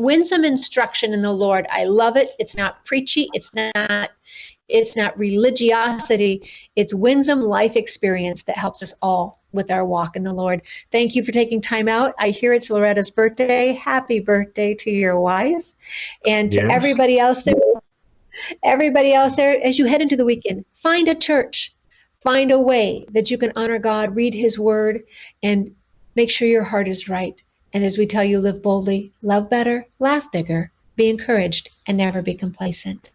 winsome instruction in the Lord. I love it. It's not preachy. It's not religiosity. It's winsome life experience that helps us all with our walk in the Lord. Thank you for taking time out. I hear it's Loretta's birthday. Happy birthday to your wife. And to everybody else there, as you head into the weekend, find a church, find a way that you can honor God, read his word, and make sure your heart is right. And as we tell you, live boldly, love better, laugh bigger, be encouraged, and never be complacent.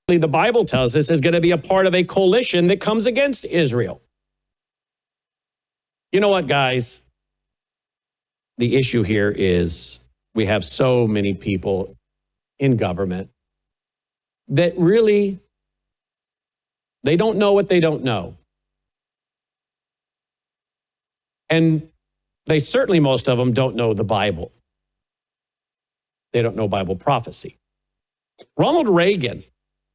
The Bible tells us is going to be a part of a coalition that comes against Israel. You know what, guys? The issue here is we have so many people in government that really, they don't know what they don't know. And they certainly, most of them, don't know the Bible. They don't know Bible prophecy. Ronald Reagan,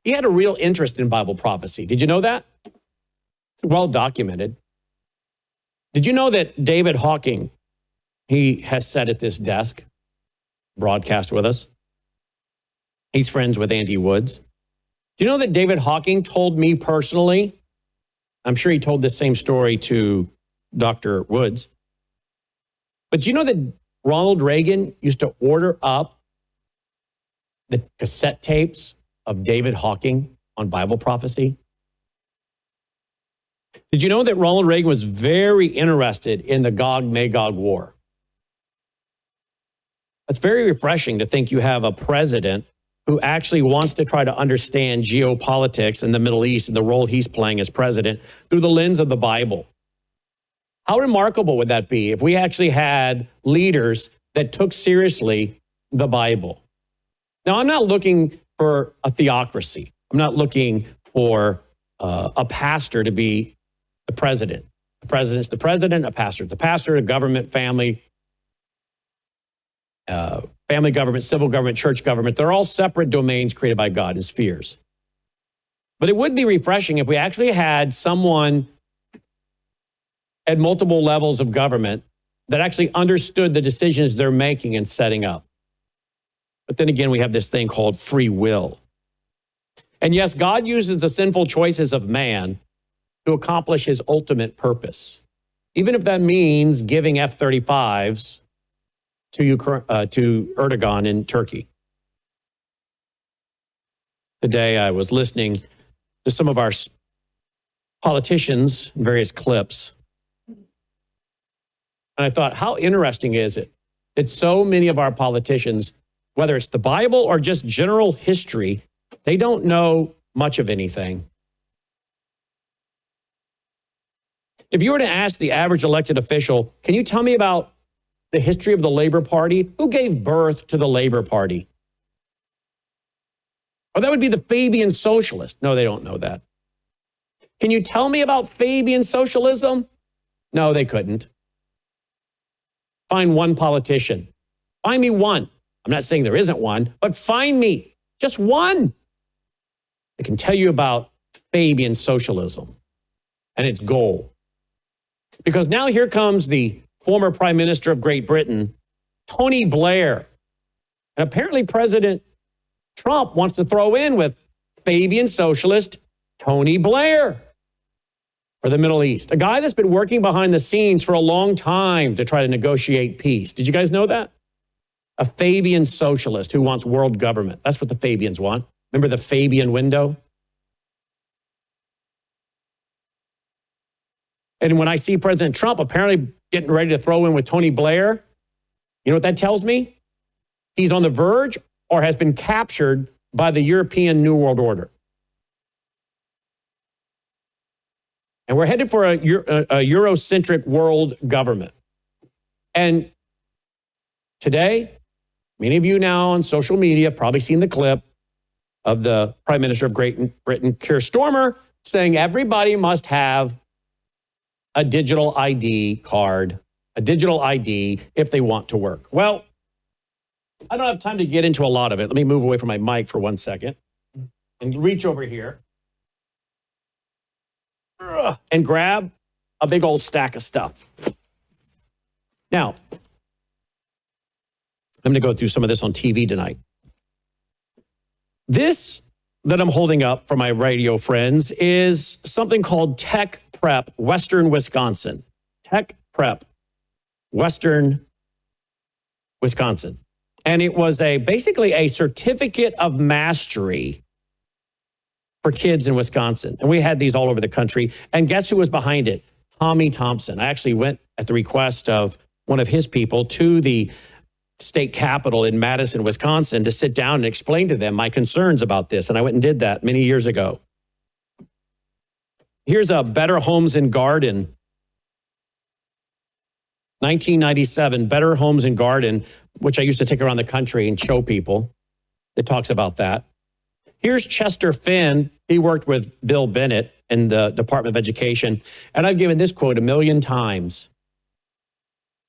he had a real interest in Bible prophecy. Did you know that? It's well documented. Did you know that David Hawking, he has sat at this desk, broadcast with us? He's friends with Andy Woods. Do you know that David Hawking told me personally, I'm sure he told the same story to Dr. Woods, but do you know that Ronald Reagan used to order up the cassette tapes of David Hawking on Bible prophecy? Did you know that Ronald Reagan was very interested in the Gog-Magog war? It's very refreshing to think you have a president who actually wants to try to understand geopolitics in the Middle East and the role he's playing as president through the lens of the Bible. How remarkable would that be if we actually had leaders that took seriously the Bible? Now, I'm not looking for a theocracy. I'm not looking for a pastor to be the president. The president's the president, a pastor's the pastor, a government, family government, civil government, church government. They're all separate domains created by God in spheres. But it would be refreshing if we actually had someone at multiple levels of government that actually understood the decisions they're making and setting up. But then again, we have this thing called free will. And yes, God uses the sinful choices of man to accomplish his ultimate purpose, even if that means giving F-35s to Erdogan in Turkey. Today, I was listening to some of our politicians, various clips, and I thought, how interesting is it that so many of our politicians, whether it's the Bible or just general history, they don't know much of anything. If you were to ask the average elected official, can you tell me about the history of the Labor Party? Who gave birth to the Labor Party? Or that would be the Fabian Socialist. No, they don't know that. Can you tell me about Fabian Socialism? No, they couldn't. Find one politician. Find me one. I'm not saying there isn't one, but find me just one. I can tell you about Fabian Socialism and its goal. Because now here comes the former Prime Minister of Great Britain, Tony Blair. And apparently President Trump wants to throw in with Fabian Socialist Tony Blair for the Middle East, a guy that's been working behind the scenes for a long time to try to negotiate peace. Did you guys know that? A Fabian Socialist who wants world government. That's what the Fabians want. Remember the Fabian window? And when I see President Trump apparently getting ready to throw in with Tony Blair, you know what that tells me? He's on the verge or has been captured by the European New World Order. And we're headed for a Eurocentric world government. And today, many of you now on social media have probably seen the clip of the Prime Minister of Great Britain, Keir Starmer, saying everybody must have a digital ID card, a digital ID if they want to work. Well, I don't have time to get into a lot of it. Let me move away from my mic for 1 second and reach over here and grab a big old stack of stuff. Now, I'm going to go through some of this on TV tonight. This that I'm holding up for my radio friends is something called Tech Prep Western Wisconsin. Tech Prep Western Wisconsin. And it was basically a certificate of mastery for kids in Wisconsin. And we had these all over the country. And guess who was behind it? Tommy Thompson. I actually went at the request of one of his people to the state capitol in Madison, Wisconsin, to sit down and explain to them my concerns about this. And I went and did that many years ago. Here's a Better Homes and Garden. 1997, Better Homes and Garden, which I used to take around the country and show people. It talks about that. Here's Chester Finn. He worked with Bill Bennett in the Department of Education. And I've given this quote a million times.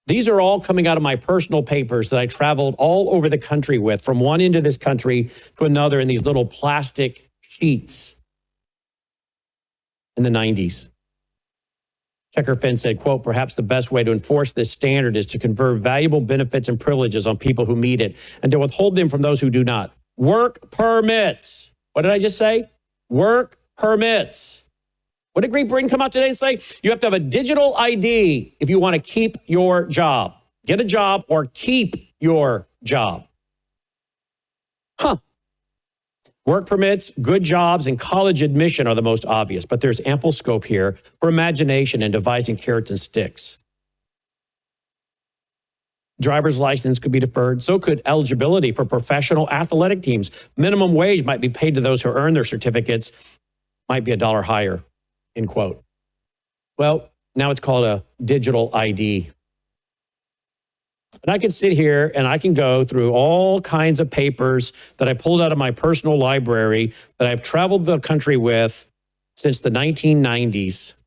These are all coming out of my personal papers that I traveled all over the country with, from one end of this country to another in these little plastic sheets in the 90s. Checker Finn said, quote, perhaps the best way to enforce this standard is to confer valuable benefits and privileges on people who meet it and to withhold them from those who do not. Work permits. What did I just say? Work permits. What did Great Britain come out today and say? You have to have a digital ID if you want to keep your job. Get a job or keep your job. Work permits, good jobs, and college admission are the most obvious, but there's ample scope here for imagination and devising carrots and sticks. Driver's license could be deferred. So could eligibility for professional athletic teams. Minimum wage might be paid to those who earn their certificates, might be $1 higher, end quote. Well, now it's called a digital ID. And I can sit here and I can go through all kinds of papers that I pulled out of my personal library that I've traveled the country with since the 1990s.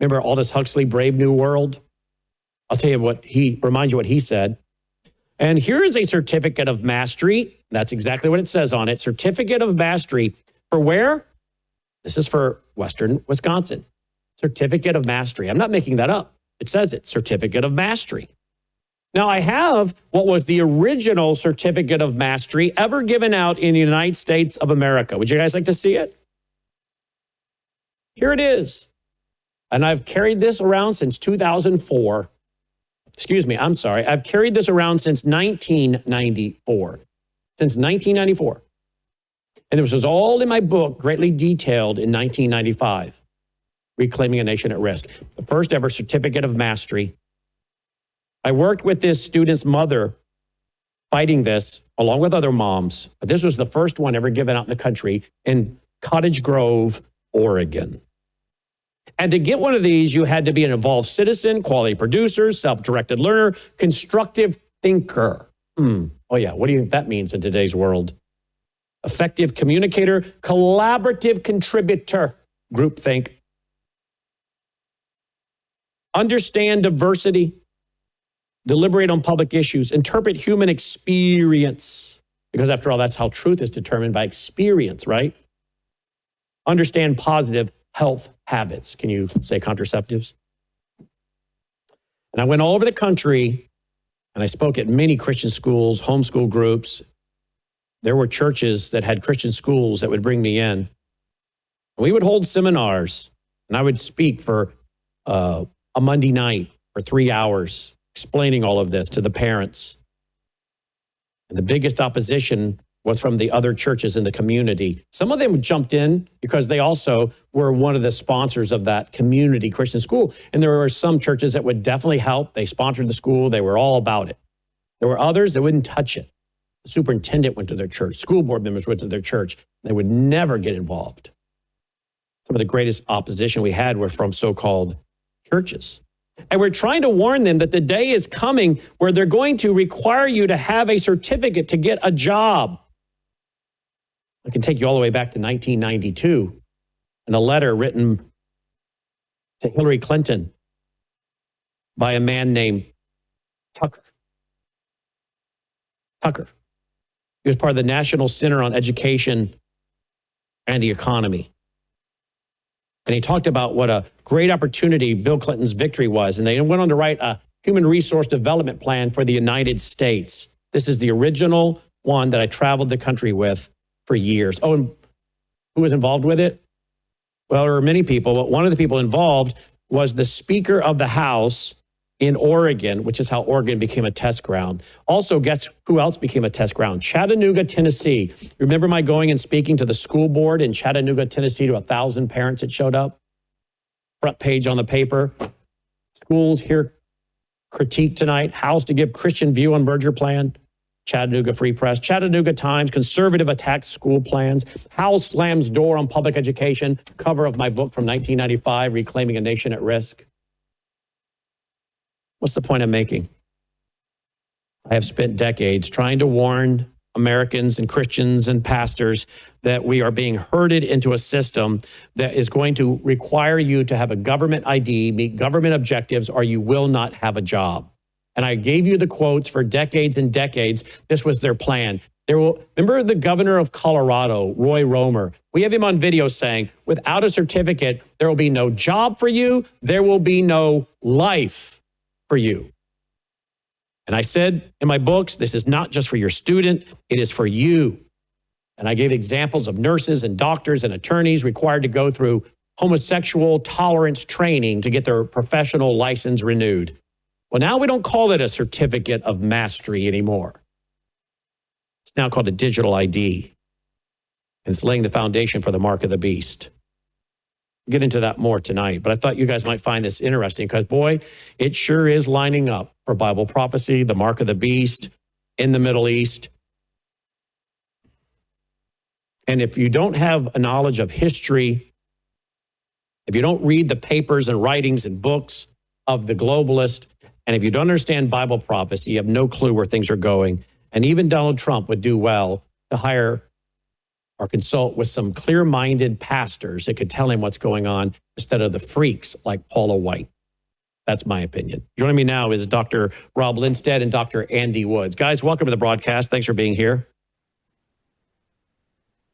Remember Aldous Huxley, Brave New World? I'll tell you remind you what he said. And here is a certificate of mastery. That's exactly what it says on it. Certificate of mastery for where? This is for Western Wisconsin. Certificate of mastery. I'm not making that up. It says it, certificate of mastery. Now, I have what was the original certificate of mastery ever given out in the United States of America. Would you guys like to see it? Here it is. And I've carried this around since 2004. Excuse me, I'm sorry. I've carried this around since 1994. Since 1994. And this was all in my book, greatly detailed in 1995. Reclaiming a Nation at Risk, the first ever certificate of mastery. I worked with this student's mother fighting this along with other moms, but this was the first one ever given out in the country in Cottage Grove, Oregon. And to get one of these, you had to be an involved citizen, quality producer, self-directed learner, constructive thinker. Oh yeah, what do you think that means in today's world? Effective communicator, collaborative contributor, groupthink. Understand diversity, deliberate on public issues, interpret human experience, because after all, that's how truth is determined, by experience, right? Understand positive health habits. Can you say contraceptives? And I went all over the country and I spoke at many Christian schools, homeschool groups. There were churches that had Christian schools that would bring me in. We would hold seminars and I would speak for a Monday night for 3 hours, explaining all of this to the parents. And the biggest opposition was from the other churches in the community. Some of them jumped in because they also were one of the sponsors of that community Christian school. And there were some churches that would definitely help. They sponsored the school. They were all about it. There were others that wouldn't touch it. The superintendent went to their church. School board members went to their church. They would never get involved. Some of the greatest opposition we had were from so-called churches. And we're trying to warn them that the day is coming where they're going to require you to have a certificate to get a job. I can take you all the way back to 1992 and a letter written to Hillary Clinton by a man named Tucker. He was part of the National Center on Education and the Economy. And he talked about what a great opportunity Bill Clinton's victory was. And they went on to write a human resource development plan for the United States. This is the original one that I traveled the country with for years. Oh, and who was involved with it? Well, there were many people, but one of the people involved was the Speaker of the House in Oregon, which is how Oregon became a test ground. Also, guess who else became a test ground? Chattanooga, Tennessee. Remember my going and speaking to the school board in Chattanooga, Tennessee to 1,000 parents that showed up? Front page on the paper. Schools here critique tonight. Howse to give Christian view on merger plan. Chattanooga Free Press. Chattanooga Times, conservative attacks school plans. Howse slams door on public education. Cover of my book from 1995, Reclaiming a Nation at Risk. What's the point I'm making? I have spent decades trying to warn Americans and Christians and pastors that we are being herded into a system that is going to require you to have a government ID, meet government objectives, or you will not have a job. And I gave you the quotes for decades and decades. This was their plan. Remember the governor of Colorado, Roy Romer? We have him on video saying, without a certificate, there will be no job for you. There will be no life for you. And I said in my books, this is not just for your student, it is for you. And I gave examples of nurses and doctors and attorneys required to go through homosexual tolerance training to get their professional license renewed. Well, now we don't call it a certificate of mastery anymore. It's now called a digital ID. And it's laying the foundation for the mark of the beast. We'll get into that more tonight, but I thought you guys might find this interesting because, boy, it sure is lining up for Bible prophecy, the mark of the beast in the Middle East. And if you don't have a knowledge of history, if you don't read the papers and writings and books of the globalist, and if you don't understand Bible prophecy, you have no clue where things are going. And even Donald Trump would do well to hire or consult with some clear-minded pastors that could tell him what's going on instead of the freaks like Paula White. That's my opinion. Joining me now is Dr. Rob Lindstedt and Dr. Andy Woods. Guys, welcome to the broadcast. Thanks for being here.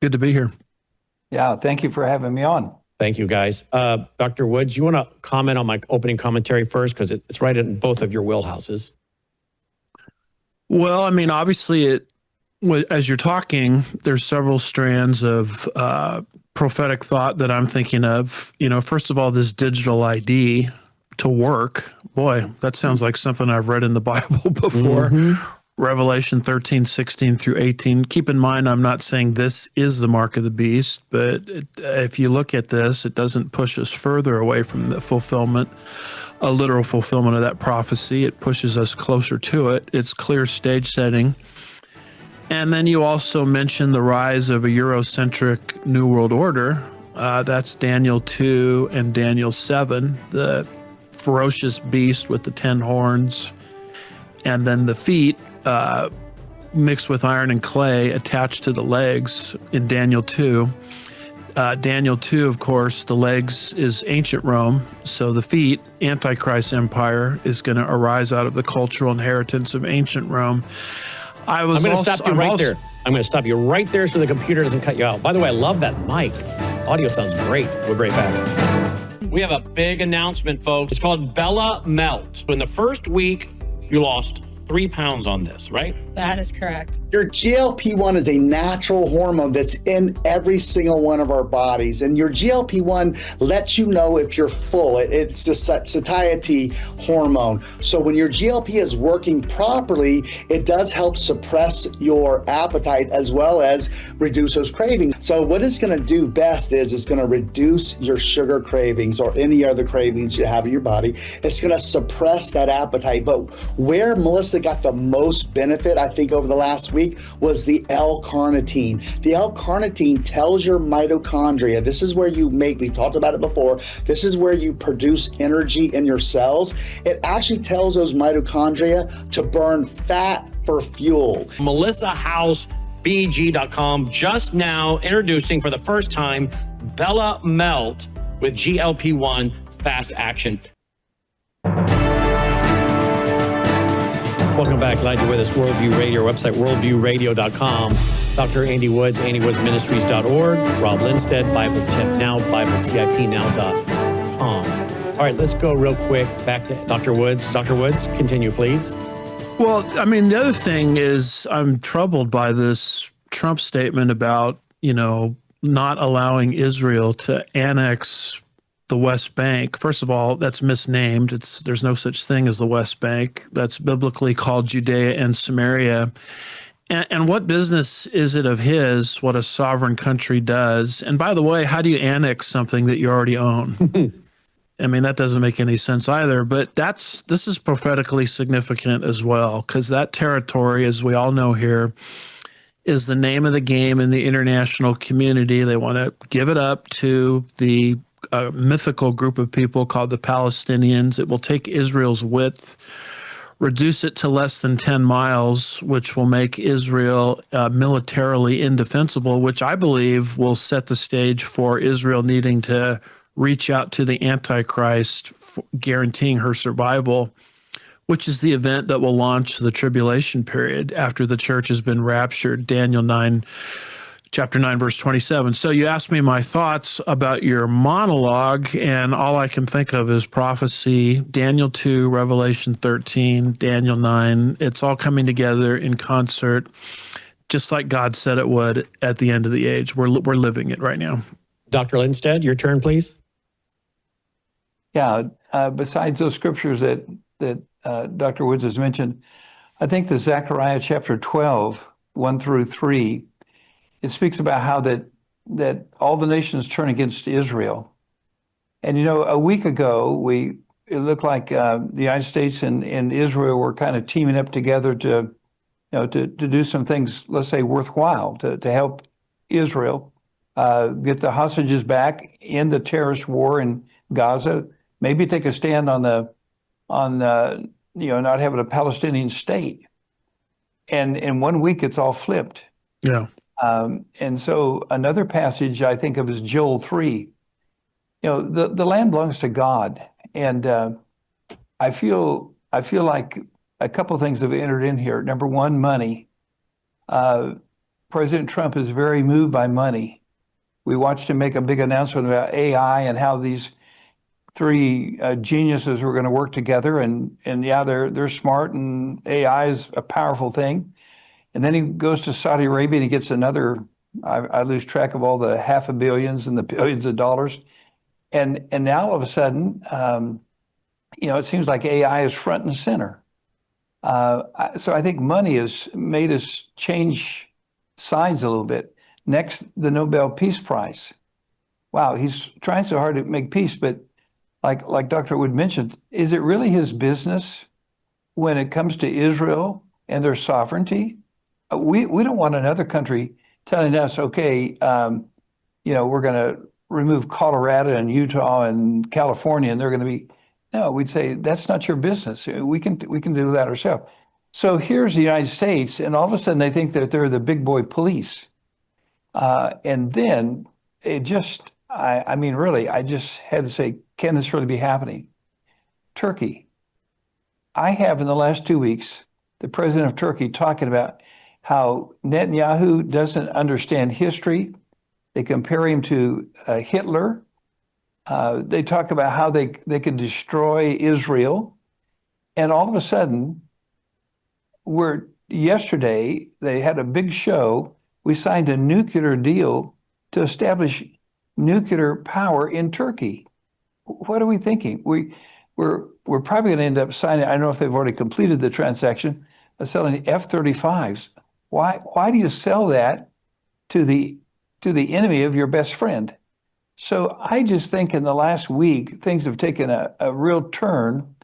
Good to be here. Yeah, thank you for having me on. Thank you, guys. Dr. Woods, you want to comment on my opening commentary first? Because it's right in both of your wheelhouses. Well, I mean, obviously, as you're talking, there's several strands of prophetic thought that I'm thinking of. You know, first of all, this digital ID to work. Boy, that sounds like something I've read in the Bible before. Mm-hmm. Revelation 13, 16 through 18. Keep in mind, I'm not saying this is the mark of the beast, but if you look at this, it doesn't push us further away from the fulfillment, a literal fulfillment of that prophecy. It pushes us closer to it. It's clear stage setting. And then you also mentioned the rise of a Eurocentric New World Order. That's Daniel 2 and Daniel 7, the ferocious beast with the 10 horns, and then the feet mixed with iron and clay attached to the legs in Daniel 2. Daniel 2, of course, the legs is ancient Rome. So the feet, Antichrist empire, is going to arise out of the cultural inheritance of ancient Rome. I'm going to stop you right there. I'm going to stop you right there so the computer doesn't cut you out. By the way, I love that mic. Audio sounds great. We'll be right back. We have a big announcement, folks. It's called Bella Melt. In the first week, you lost 3 pounds on this, right? That is correct. Your GLP-1 is a natural hormone that's in every single one of our bodies. And your GLP-1 lets you know if you're full. It's the satiety hormone. So when your GLP is working properly, it does help suppress your appetite as well as reduce those cravings. So what it's going to do best is it's going to reduce your sugar cravings or any other cravings you have in your body. It's going to suppress that appetite. But where Melissa got the most benefit, I think, over the last week was the L-carnitine. The L-carnitine tells your mitochondria, this is where you make, we talked about it before, this is where you produce energy in your cells. It actually tells those mitochondria to burn fat for fuel. MelissaHowseBG.com just now introducing for the first time Bella Melt with GLP-1 Fast Action. Welcome back. Glad you're with us. Worldview Radio, website worldviewradio.com. Dr. Andy Woods, andywoodsministries.org, Rob Lindstead, Bible Tip Now, BibleTipNow.com. All right, let's go real quick back to Dr. Woods. Dr. Woods, continue, please. Well, I mean, the other thing is I'm troubled by this Trump statement about, not allowing Israel to annex the West Bank. First of all, that's misnamed. There's no such thing as the West Bank. That's biblically called Judea and Samaria. And what business is it of his what a sovereign country does? And by the way, how do you annex something that you already own? I mean, that doesn't make any sense either. But this is prophetically significant as well, because that territory, as we all know here, is the name of the game in the international community. They want to give it up to the mythical group of people called the Palestinians. It will take Israel's width, reduce it to less than 10 miles, which will make Israel militarily indefensible, which I believe will set the stage for Israel needing to reach out to the Antichrist, guaranteeing her survival, which is the event that will launch the tribulation period after the church has been raptured, chapter 9, verse 27. So you asked me my thoughts about your monologue, and all I can think of is prophecy, Daniel 2, Revelation 13, Daniel 9. It's all coming together in concert, just like God said it would at the end of the age. We're living it right now. Dr. Lindstead, your turn, please. Yeah, besides those scriptures that Dr. Woods has mentioned, I think the Zechariah chapter 12, 1 through 3, it speaks about how that all the nations turn against Israel. And, a week ago, it looked like the United States and Israel were kind of teaming up together to do some things, let's say, worthwhile to help Israel get the hostages back in the terrorist war in Gaza, maybe take a stand on not having a Palestinian state. And in 1 week, it's all flipped. Yeah. And so another passage I think of is Joel 3. The land belongs to God. And I feel like a couple of things have entered in here. Number one, money. President Trump is very moved by money. We watched him make a big announcement about AI and how these three geniuses were going to work together. And yeah, they're smart, and AI is a powerful thing. And then he goes to Saudi Arabia and he gets another, I lose track of all the $500 million and the billions of dollars. And now all of a sudden, it seems like AI is front and center. So I think money has made us change sides a little bit. Next, the Nobel Peace Prize. Wow, he's trying so hard to make peace, but like Dr. Wood mentioned, is it really his business when it comes to Israel and their sovereignty? We don't want another country telling us, okay, we're going to remove Colorado and Utah and California, and they're going to be. No, we'd say that's not your business. We can do that ourselves. So here's the United States, and all of a sudden they think that they're the big boy police, and then it just, really, I just had to say, can this really be happening? Turkey. I have in the last 2 weeks the president of Turkey talking about how Netanyahu doesn't understand history. They compare him to Hitler. They talk about how they could destroy Israel. And all of a sudden, yesterday, they had a big show. We signed a nuclear deal to establish nuclear power in Turkey. What are we thinking? We're probably going to end up signing, I don't know if they've already completed the transaction, selling F35s. Why do you sell that to the enemy of your best friend? So I just think in the last week, things have taken a real turn.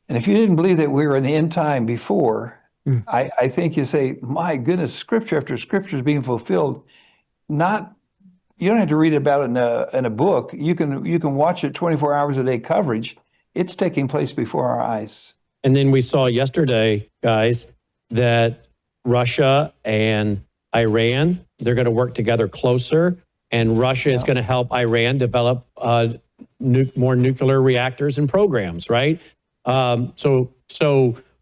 And if you didn't believe that we were in the end time before, I think you say, my goodness, scripture after scripture is being fulfilled. You don't have to read about it in a book. You can watch it 24 hours a day coverage. It's taking place before our eyes. And then we saw yesterday, guys, that Russia and Iran, they're going to work together closer, and Russia is going to help Iran develop more nuclear reactors and programs, right? So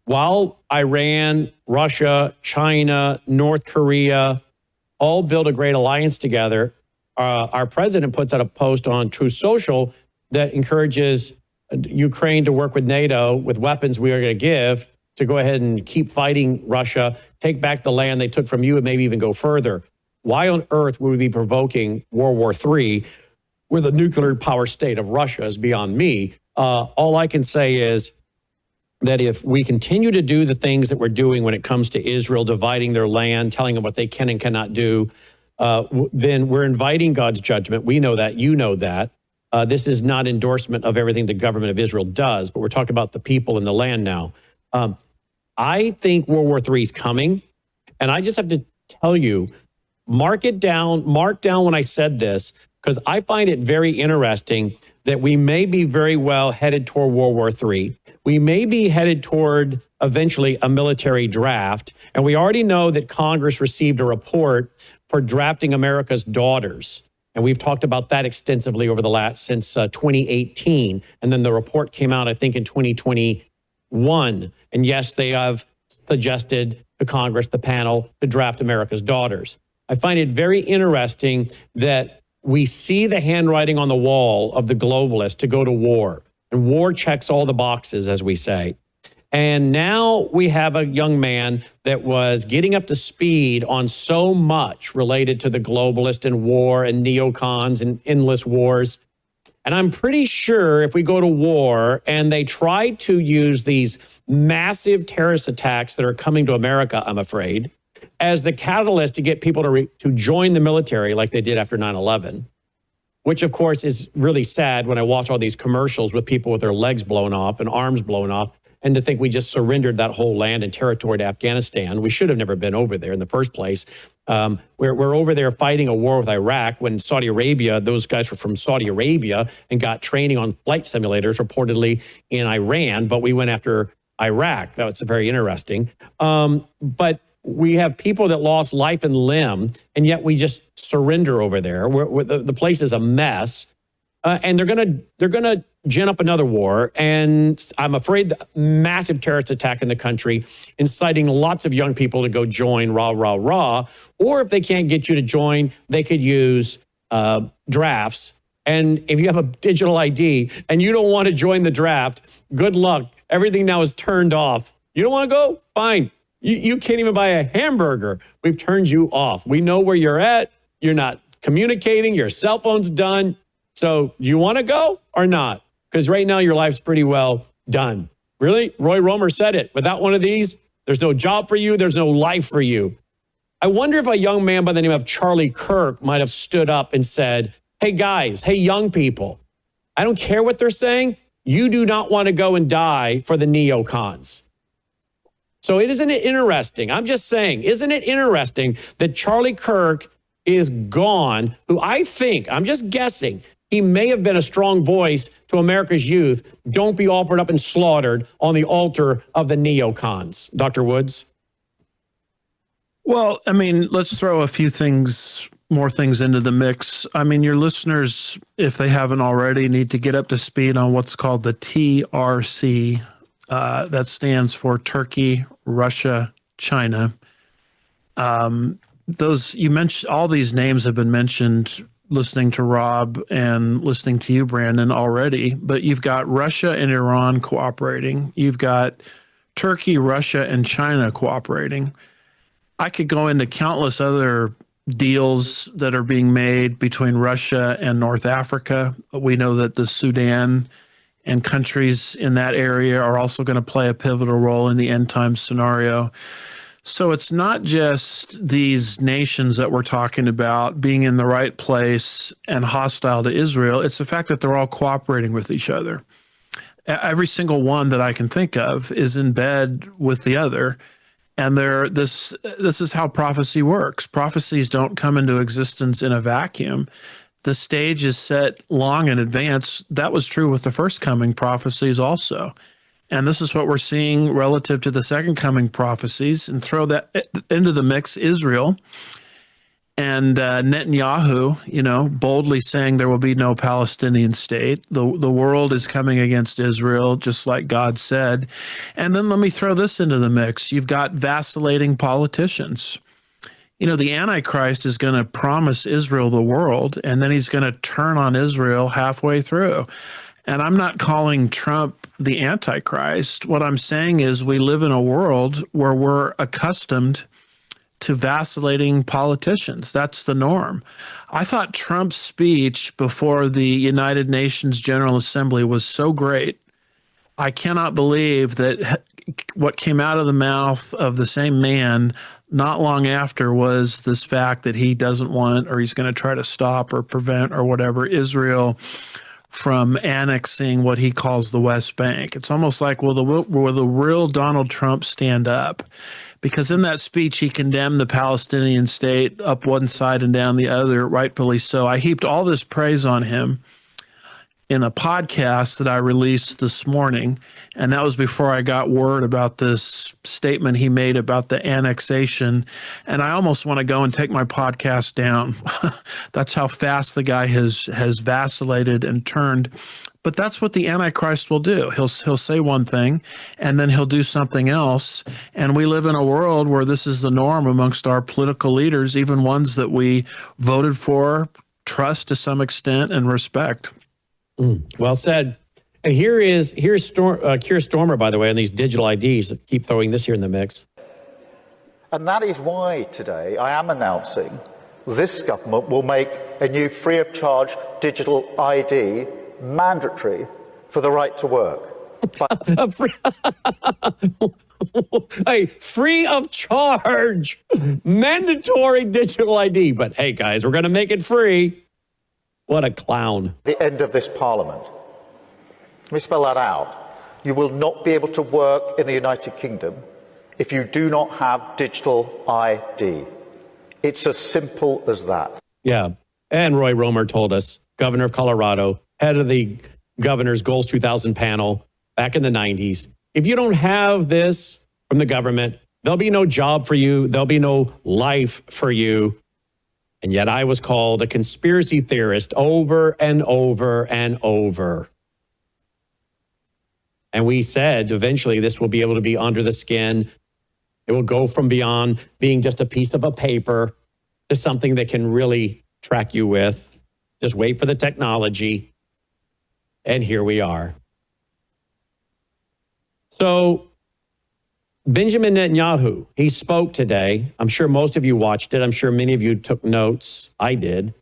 while Iran, Russia, China, North Korea, all build a great alliance together. Our president puts out a post on Truth Social that encourages Ukraine to work with NATO with weapons we are going to give to go ahead and keep fighting Russia, take back the land they took from you, and maybe even go further. Why on earth would we be provoking World War III with a nuclear power state of Russia is beyond me. All I can say is that if we continue to do the things that we're doing when it comes to Israel, dividing their land, telling them what they can and cannot do, then we're inviting God's judgment. We know that. You know that. This is not endorsement of everything the government of Israel does, but we're talking about the people and the land now. I think World War III is coming, and I just have to tell you, mark down when I said this, because I find it very interesting that we may be very well headed toward World War III. We may be headed toward eventually a military draft. And we already know that Congress received a report for drafting America's daughters. And we've talked about that extensively over the last since 2018. And then the report came out, I think, in 2021. And yes, they have suggested to Congress, the panel, to draft America's daughters. I find it very interesting that we see the handwriting on the wall of the globalists to go to war. And war checks all the boxes, as we say. And now we have a young man that was getting up to speed on so much related to the globalist and war and neocons and endless wars. And I'm pretty sure if we go to war and they try to use these massive terrorist attacks that are coming to America, I'm afraid, as the catalyst to get people to join the military like they did after 9/11, which of course is really sad when I watch all these commercials with people with their legs blown off and arms blown off, and to think we just surrendered that whole land and territory to Afghanistan. We should have never been over there in the first place. We're over there fighting a war with Iraq when Saudi Arabia, those guys were from Saudi Arabia and got training on flight simulators reportedly in Iran, but we went after Iraq. That was very interesting. But we have people that lost life and limb, and yet we just surrender over there. The place is a mess, and they're gonna gin up another war. And I'm afraid the massive terrorist attack in the country, inciting lots of young people to go join rah rah rah. Or if they can't get you to join, they could use drafts. And if you have a digital ID and you don't want to join the draft, good luck. Everything now is turned off. You don't want to go? Fine. You can't even buy a hamburger. We've turned you off. We know where you're at. You're not communicating. Your cell phone's done. So do you want to go or not? Because right now your life's pretty well done. Really? Roy Romer said it. Without one of these, there's no job for you. There's no life for you. I wonder if a young man by the name of Charlie Kirk might have stood up and said, hey guys, hey young people, I don't care what they're saying. You do not want to go and die for the neocons. So isn't it interesting? I'm just saying, isn't it interesting that Charlie Kirk is gone, who I think, I'm just guessing, he may have been a strong voice to America's youth. Don't be offered up and slaughtered on the altar of the neocons. Dr. Woods? Well, I mean, let's throw a few more things into the mix. I mean, your listeners, if they haven't already, need to get up to speed on what's called the TRC. That stands for Turkey, Russia, China. You mentioned, all these names have been mentioned listening to Rob and listening to you, Brandon, already. But you've got Russia and Iran cooperating. You've got Turkey, Russia, and China cooperating. I could go into countless other deals that are being made between Russia and North Africa. We know that the Sudan and countries in that area are also going to play a pivotal role in the end time scenario. So it's not just these nations that we're talking about being in the right place and hostile to Israel. It's the fact that they're all cooperating with each other. Every single one that I can think of is in bed with the other. And this is how prophecy works. Prophecies don't come into existence in a vacuum. The stage is set long in advance. That was true with the first coming prophecies also. And this is what we're seeing relative to the second coming prophecies. And throw that into the mix, Israel and Netanyahu, boldly saying there will be no Palestinian state. The world is coming against Israel, just like God said. And then let me throw this into the mix. You've got vacillating politicians. the Antichrist is going to promise Israel the world, and then he's going to turn on Israel halfway through. And I'm not calling Trump the Antichrist. What I'm saying is we live in a world where we're accustomed to vacillating politicians. That's the norm. I thought Trump's speech before the United Nations General Assembly was so great. I cannot believe that what came out of the mouth of the same man not long after was this fact that he doesn't want, or he's going to try to stop or prevent or whatever, Israel from annexing what he calls the West Bank. It's almost like, will the real Donald Trump stand up? Because in that speech, he condemned the Palestinian state up one side and down the other, rightfully so. I heaped all this praise on him in a podcast that I released this morning, and that was before I got word about this statement he made about the annexation, and I almost want to go and take my podcast down. That's how fast the guy has vacillated and turned. But that's what the Antichrist will do. He'll say one thing, and then he'll do something else, and we live in a world where this is the norm amongst our political leaders, even ones that we voted for, trust to some extent, and respect. Well said. And here's Keir Starmer, by the way, on these digital IDs. Keep throwing this here in the mix. And that is why today I am announcing this government will make a new free of charge digital ID mandatory for the right to work. Hey, free of charge, mandatory digital ID. But hey, guys, we're going to make it free. What a clown. The end of this parliament. Let me spell that out. You will not be able to work in the United Kingdom if you do not have digital ID. It's as simple as that. Yeah. And Roy Romer told us, governor of Colorado, head of the governor's Goals 2000 panel back in the 90s. If you don't have this from the government, there'll be no job for you. There'll be no life for you. And yet I was called a conspiracy theorist over and over and over. And we said eventually this will be able to be under the skin. It will go from beyond being just a piece of a paper to something that can really track you with. Just wait for the technology. And here we are. So Benjamin Netanyahu, he spoke today. I'm sure most of you watched it. I'm sure many of you took notes. I did.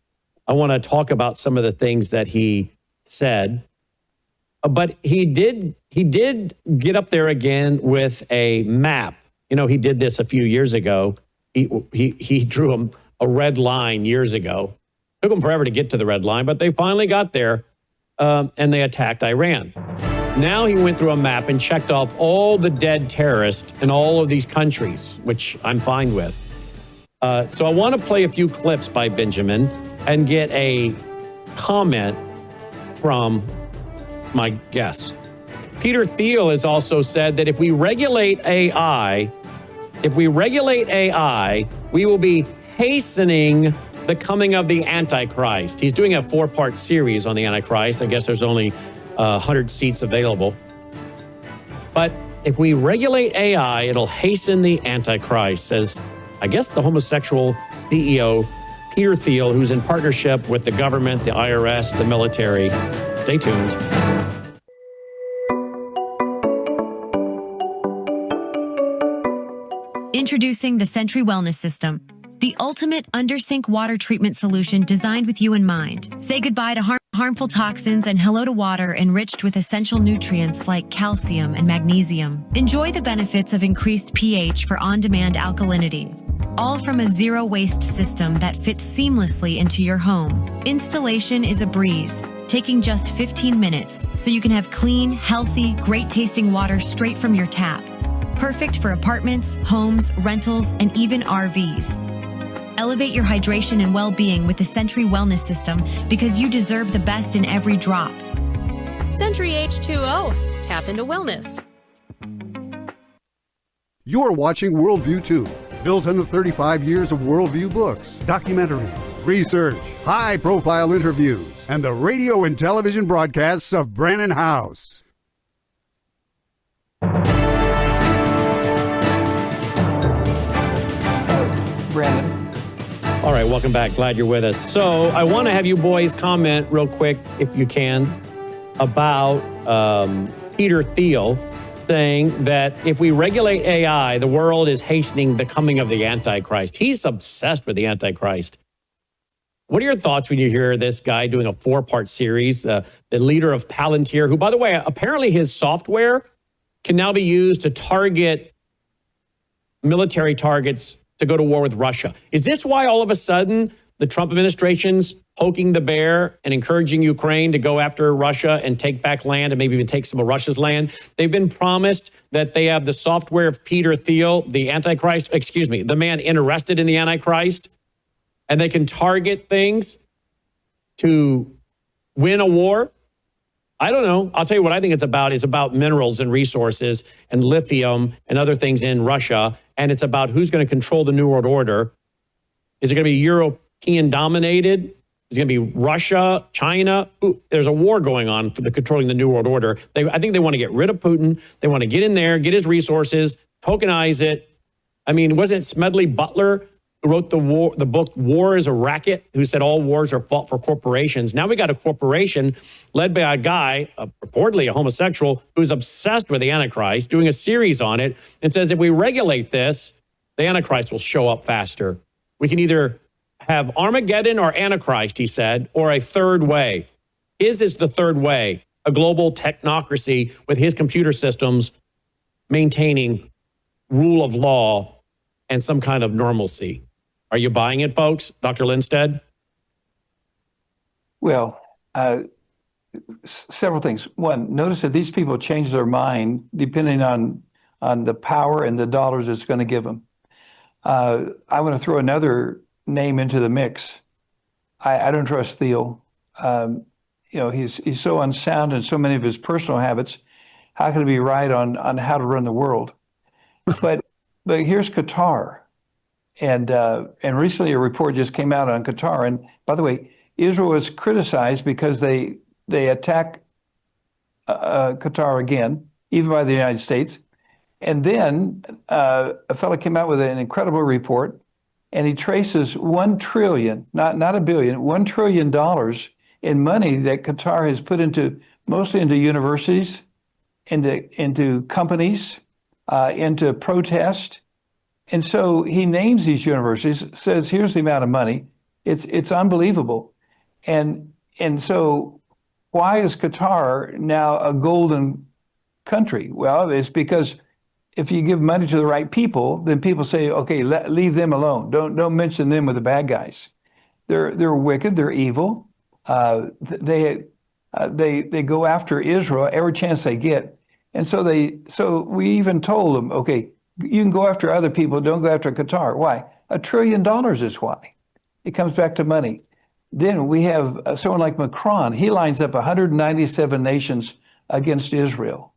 I want to talk about some of the things that he said. But he did get up there again with a map. You know, he did this a few years ago. He drew a red line years ago. Took them forever to get to the red line, but they finally got there, and they attacked Iran. Now he went through a map and checked off all the dead terrorists in all of these countries, which I'm fine with. So I want to play a few clips by Benjamin and get a comment from my guests. Peter Thiel has also said that if we regulate AI, we will be hastening the coming of the Antichrist. He's doing a 4-part series on the Antichrist. I guess there's only 100 seats available. But if we regulate AI, it'll hasten the Antichrist, says, I guess, the homosexual CEO, Peter Thiel, who's in partnership with the government, the IRS, the military. Stay tuned. Introducing the Sentry Wellness System, the ultimate under-sink water treatment solution designed with you in mind. Say goodbye to harmful toxins and hello to water enriched with essential nutrients like calcium and magnesium. Enjoy the benefits of increased pH for on-demand alkalinity, all from a zero-waste system that fits seamlessly into your home. Installation is a breeze, taking just 15 minutes, so you can have clean, healthy, great-tasting water straight from your tap. Perfect for apartments, homes, rentals, and even RVs. Elevate your hydration and well-being with the Sentry Wellness System because you deserve the best in every drop. Sentry H2O. Tap into wellness. You're watching Worldview 2, built on the 35 years of Worldview books, documentaries, research, high-profile interviews, and the radio and television broadcasts of Brannon Howse. Brannon, right, welcome back. Glad you're with us. So I want to have you boys comment real quick, if you can, about Peter Thiel saying that if we regulate AI, the world is hastening the coming of the Antichrist. He's obsessed with the Antichrist. What are your thoughts when you hear this guy doing a 4-part series, the leader of Palantir, who, by the way, apparently his software can now be used to target military targets to go to war with Russia? Is this why all of a sudden the Trump administration's poking the bear and encouraging Ukraine to go after Russia and take back land and maybe even take some of Russia's land? They've been promised that they have the software of Peter Thiel, the Antichrist, the man interested in the Antichrist, and they can target things to win a war. I don't know. I'll tell you what I think it's about. It's about minerals and resources and lithium and other things in Russia. And it's about who's going to control the New World Order. Is it going to be European dominated? Is it going to be Russia, China? Ooh, there's a war going on for the controlling the New World Order. I think they want to get rid of Putin. They want to get in there, get his resources, tokenize it. I mean, wasn't it Smedley Butler who wrote the book War is a Racket, who said all wars are fought for corporations? Now we got a corporation led by a guy, purportedly a homosexual, who's obsessed with the Antichrist, doing a series on it, and says if we regulate this, the Antichrist will show up faster. We can either have Armageddon or Antichrist, he said, or a third way. His is the third way, a global technocracy with his computer systems maintaining rule of law and some kind of normalcy. Are you buying it, folks? Dr. Lindstead? Well, several things. One, notice that these people change their mind depending on the power and the dollars it's going to give them. I want to throw another name into the mix. I don't trust Thiel. He's so unsound in so many of his personal habits. How can he be right on how to run the world? But here's Qatar. And recently a report just came out on Qatar. And by the way, Israel was criticized because they attack Qatar again, even by the United States. And then a fellow came out with an incredible report, and he traces 1 trillion, not a billion, $1 trillion in money that Qatar has put mostly into universities, into companies, into protest. And so he names these universities, says, here's the amount of money. It's unbelievable. And so why is Qatar now a golden country? Well, it's because if you give money to the right people, then people say, okay, leave them alone. Don't mention them with the bad guys. They're wicked, they're evil. They go after Israel every chance they get. And so we even told them, okay, you can go after other people, don't go after Qatar. Why? $1 trillion is why. It comes back to money. Then we have someone like Macron. He lines up 197 nations against Israel.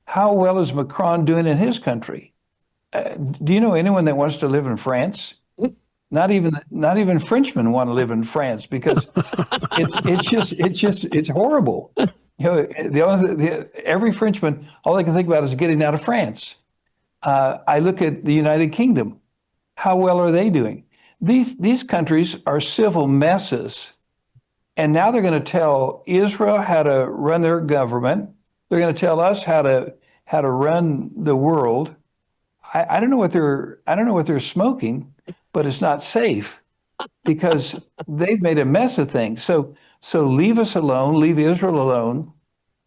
How well is Macron doing in his country? Do you know anyone that wants to live in France? Not even Frenchmen want to live in France because it's horrible. Every Frenchman, all they can think about is getting out of France. I look at the United Kingdom. How well are they doing? These countries are civil messes. And now they're going to tell Israel how to run their government. They're going to tell us how to run the world. I don't know what they're smoking, but it's not safe because they've made a mess of things. So leave us alone, leave Israel alone,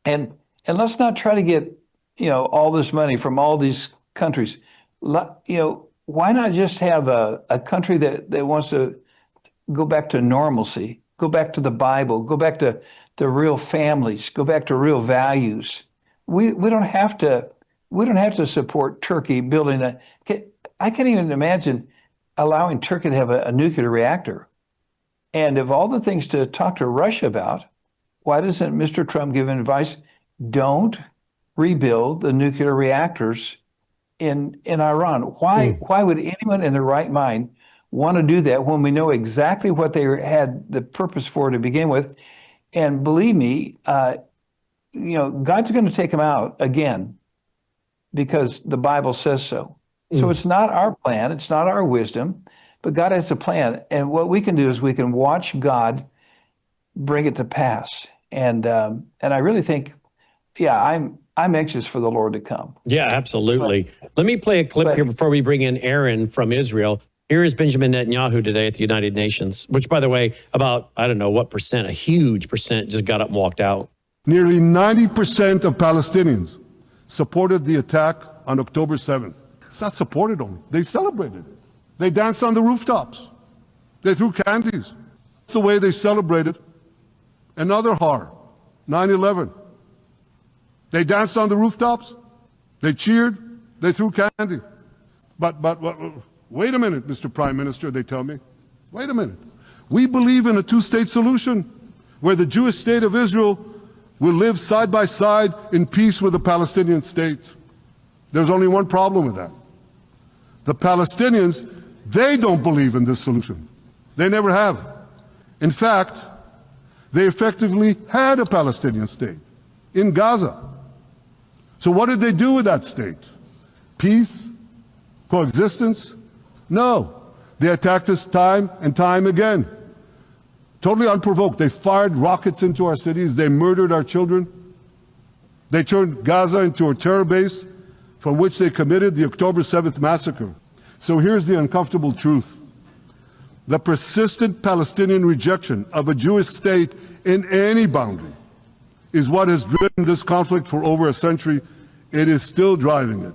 and let's not try to get all this money from all these countries. Why not just have a country that wants to go back to normalcy, go back to the Bible, go back to real families, go back to real values? We don't have to support Turkey building I can't even imagine allowing Turkey to have a nuclear reactor. And of all the things to talk to Russia about, why doesn't Mr. Trump give advice? Don't rebuild the nuclear reactors in Iran. Why would anyone in their right mind want to do that when we know exactly what they had the purpose for to begin with? And believe me, God's going to take them out again because the Bible says so. So it's not our plan, it's not our wisdom, But God has a plan. And what we can do is we can watch God bring it to pass. And I really think, yeah, I'm anxious for the Lord to come. Yeah, absolutely. Let me play a clip here before we bring in Aaron from Israel. Here is Benjamin Netanyahu today at the United Nations, which, by the way, about, I don't know what percent, a huge percent just got up and walked out. Nearly 90% of Palestinians supported the attack on October 7th. It's not supported only. They celebrated it. They danced on the rooftops. They threw candies. That's the way they celebrated another horror, 9/11. They danced on the rooftops. They cheered. They threw candy. But wait a minute, Mr. Prime Minister, they tell me. Wait a minute. We believe in a two-state solution where the Jewish state of Israel will live side by side in peace with the Palestinian state. There's only one problem with that. The Palestinians, they don't believe in this solution. They never have. In fact, they effectively had a Palestinian state in Gaza. So what did they do with that state? Peace? Coexistence? No. They attacked us time and time again. Totally unprovoked. They fired rockets into our cities. They murdered our children. They turned Gaza into a terror base from which they committed the October 7th massacre. So here's the uncomfortable truth. The persistent Palestinian rejection of a Jewish state in any boundary is what has driven this conflict for over a century. It is still driving it.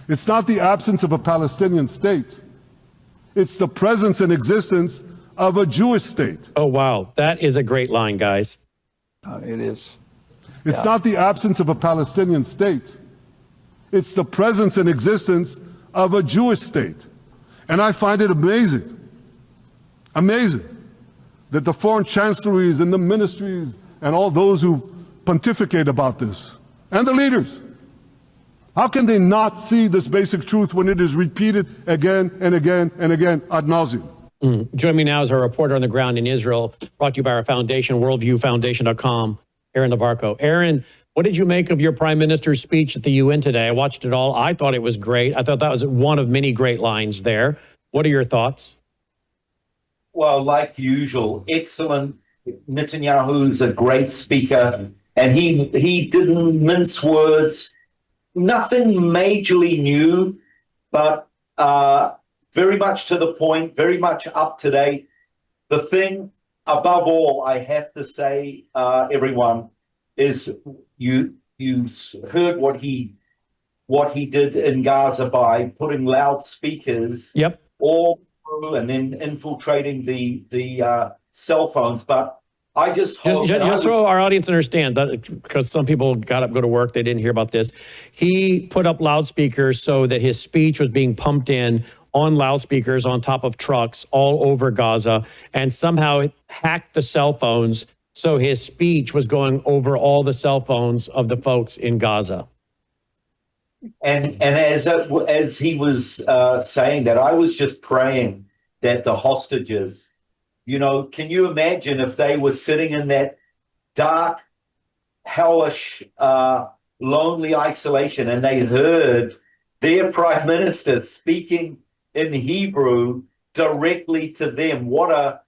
It's not the absence of a Palestinian state. It's the presence and existence of a Jewish state. Oh, wow. That is a great line, guys. It is. It's not the absence of a Palestinian state. It's the presence and existence of a Jewish state. And I find it amazing that the foreign chancelleries and the ministries and all those who pontificate about this, and the leaders, how can they not see this basic truth when it is repeated again and again and again ad nauseum? Joining me now is our reporter on the ground in Israel, brought to you by our foundation, worldviewfoundation.com, Aaron Navarco. Aaron, what did you make of your prime minister's speech at the UN today? I watched it all. I thought it was great. I thought that was one of many great lines there. What are your thoughts? Well, like usual, excellent. Netanyahu's a great speaker, and he didn't mince words. Nothing majorly new, but very much to the point, very much up to date. The thing, above all, I have to say, everyone, is you heard what he did in Gaza by putting loudspeakers all through and then infiltrating the cell phones. But I just hope just so our audience understands, because some people got up, go to work, they didn't hear about this. He put up loudspeakers so that his speech was being pumped in on loudspeakers on top of trucks all over Gaza, and somehow it hacked the cell phones, so his speech was going over all the cell phones of the folks in Gaza. And as he was saying that, I was just praying that the hostages, can you imagine if they were sitting in that dark, hellish, lonely isolation and they heard their prime minister speaking in Hebrew directly to them? What a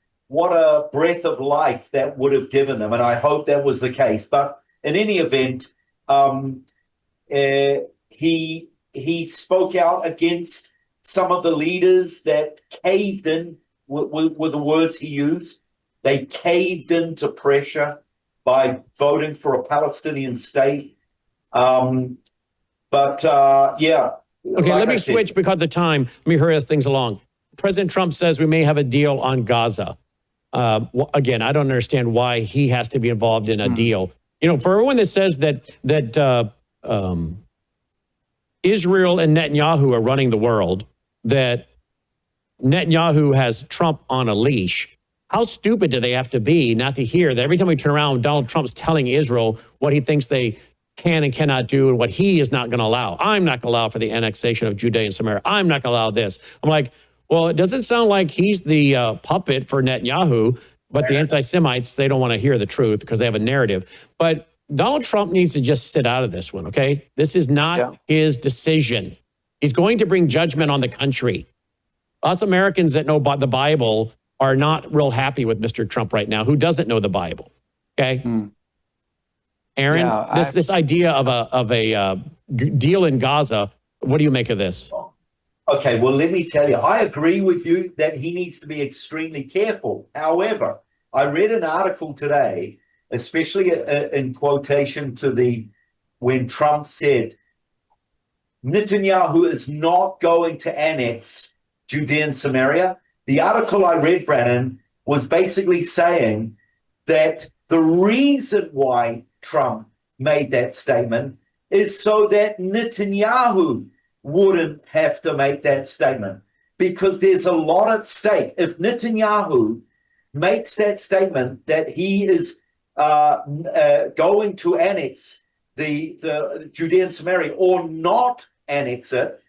breath of life that would have given them. And I hope that was the case. But in any event, he spoke out against some of the leaders that caved in with the words he used. They caved into pressure by voting for a Palestinian state. Okay, let me switch because of time. Let me hurry things along. President Trump says we may have a deal on Gaza. Again, I don't understand why he has to be involved in a deal. For everyone that says that Israel and Netanyahu are running the world, that Netanyahu has Trump on a leash, how stupid do they have to be not to hear that every time we turn around, Donald Trump's telling Israel what he thinks they can and cannot do and what he is not going to allow. I'm not going to allow for the annexation of Judea and Samaria. I'm not going to allow this. I'm like, well, it doesn't sound like he's the puppet for Netanyahu, but the anti-Semites, they don't want to hear the truth because they have a narrative. But Donald Trump needs to just sit out of this one, okay? This is not his decision. He's going to bring judgment on the country. Us Americans that know about the Bible are not real happy with Mr. Trump right now, who doesn't know the Bible. Okay. Aaron, Yeah, this idea of a deal in Gaza, what do you make of this? Okay, well, let me tell you, I agree with you that he needs to be extremely careful. However, I read an article today, especially in quotation to when Trump said, Netanyahu is not going to annex Judea and Samaria. The article I read, Brannon, was basically saying that the reason why Trump made that statement is so that Netanyahu wouldn't have to make that statement, because there's a lot at stake. If Netanyahu makes that statement that he is going to annex the Judea and Samaria or not annex it,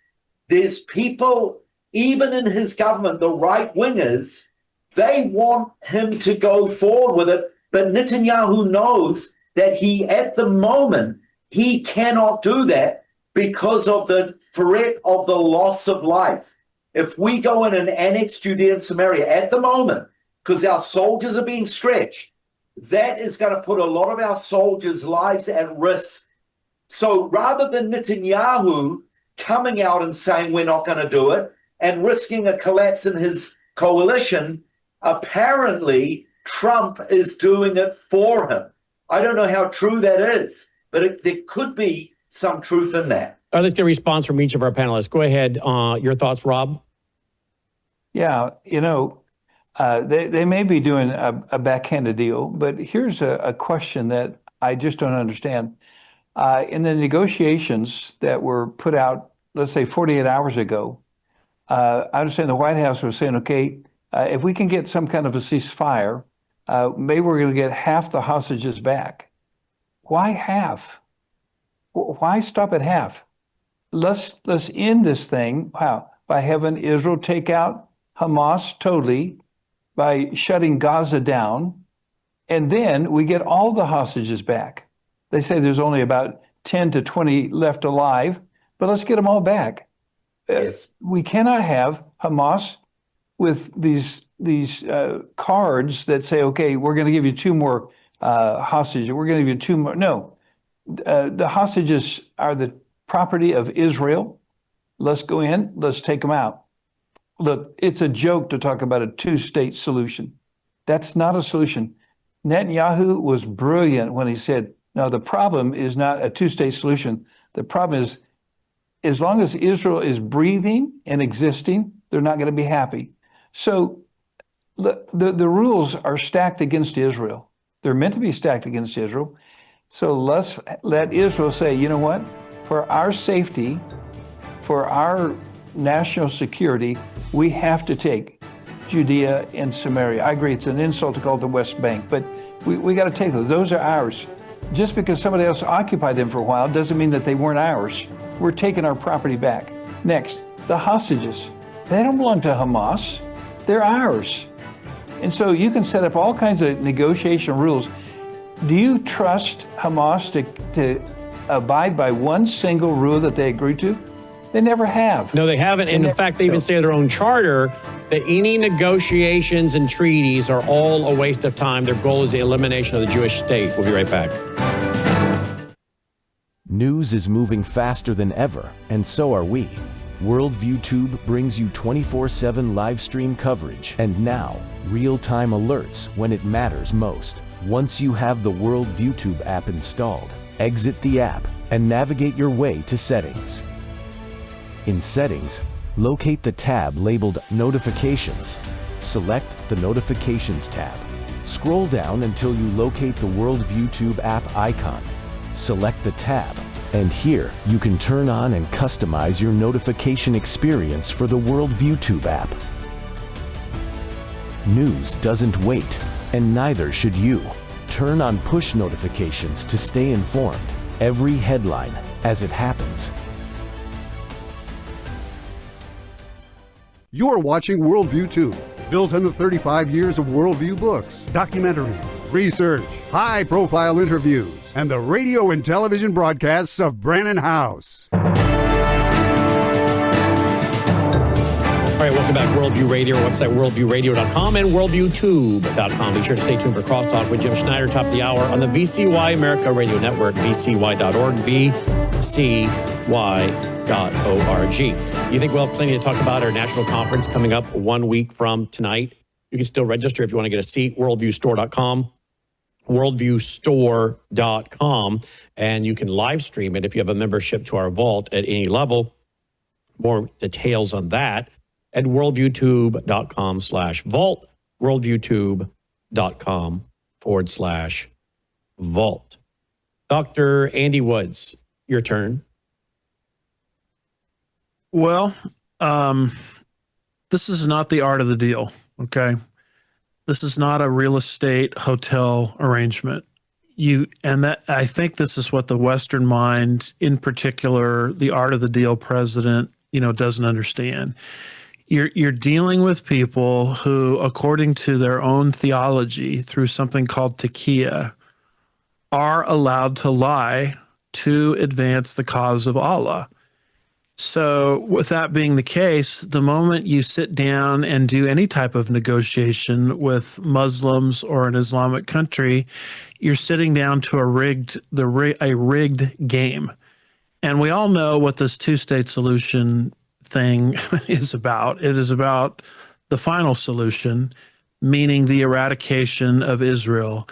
there's people, even in his government, the right wingers, they want him to go forward with it. But Netanyahu knows that at the moment, he cannot do that because of the threat of the loss of life. If we go in and annex Judea and Samaria at the moment, because our soldiers are being stretched, that is going to put a lot of our soldiers' lives at risk. So rather than Netanyahu coming out and saying we're not going to do it and risking a collapse in his coalition, apparently Trump is doing it for him. I don't know how true that is, but there could be some truth in that. Let's get a response from each of our panelists. Go ahead. Your thoughts, Rob? Yeah, they may be doing a backhanded deal, but here's a question that I just don't understand. In the negotiations that were put out, let's say 48 hours ago, I understand the White House was saying, okay, if we can get some kind of a ceasefire, maybe we're going to get half the hostages back. Why half? Why stop at half? Let's end this thing. Wow. By having Israel take out Hamas totally, by shutting Gaza down, and then we get all the hostages back. They say there's only about 10 to 20 left alive, but let's get them all back. Yes. We cannot have Hamas with these cards that say, okay, we're going to give you 2 more hostages. We're going to give you 2 more. No, the hostages are the property of Israel. Let's go in. Let's take them out. Look, it's a joke to talk about a 2-state solution. That's not a solution. Netanyahu was brilliant when he said, no, the problem is not a 2-state solution. The problem is, as long as Israel is breathing and existing, they're not going to be happy. So the rules are stacked against Israel. They're meant to be stacked against Israel. So let's let Israel say, you know what? For our safety, for our national security, we have to take Judea and Samaria. I agree, it's an insult to call it the West Bank, but we got to take those. Those are ours. Just because somebody else occupied them for a while doesn't mean that they weren't ours. We're taking our property back. Next, the hostages. They don't belong to Hamas. They're ours. And so you can set up all kinds of negotiation rules. Do you trust Hamas to abide by one single rule that they agreed to? They never have. No, they haven't. And in fact, they even say in their own charter that any negotiations and treaties are all a waste of time. Their goal is the elimination of the Jewish state. We'll be right back. News is moving faster than ever, and so are we. Worldview Tube brings you 24/7 live stream coverage and now real-time alerts when it matters most. Once you have the Worldview Tube app installed, exit the app and navigate your way to Settings. In Settings, locate the tab labeled Notifications. Select the Notifications tab. Scroll down until you locate the Worldview Tube app icon. Select the tab, and here you can turn on and customize your notification experience for the Worldview Tube app. News doesn't wait, and neither should you. Turn on push notifications to stay informed. Every headline as it happens. You're watching Worldview 2, built on the 35 years of Worldview books, documentaries, research, high-profile interviews, and the radio and television broadcasts of Brannon Howse. All right, welcome back. Worldview Radio, our website, worldviewradio.com and worldviewtube.com. Be sure to stay tuned for Crosstalk with Jim Schneider, top of the hour on the VCY America Radio Network, vcy.org, vcy.org. You think we'll have plenty to talk about our national conference coming up 1 week from tonight? You can still register if you want to get a seat, worldviewstore.com. worldviewstore.com, and you can live stream it if you have a membership to our vault at any level. More details on that at worldviewtube.com/vault, worldviewtube.com/vault. Dr. Andy Woods, your turn. Well, this is not the art of the deal, okay? This is not a real estate hotel arrangement. I think this is what the Western mind, in particular, the art of the deal president, doesn't understand. You're dealing with people who, according to their own theology, through something called taqiyya, are allowed to lie to advance the cause of Allah. So with that being the case, the moment you sit down and do any type of negotiation with Muslims or an Islamic country, you're sitting down to a rigged game. And we all know what this two-state solution thing is about. It is about the final solution, meaning the eradication of Israel.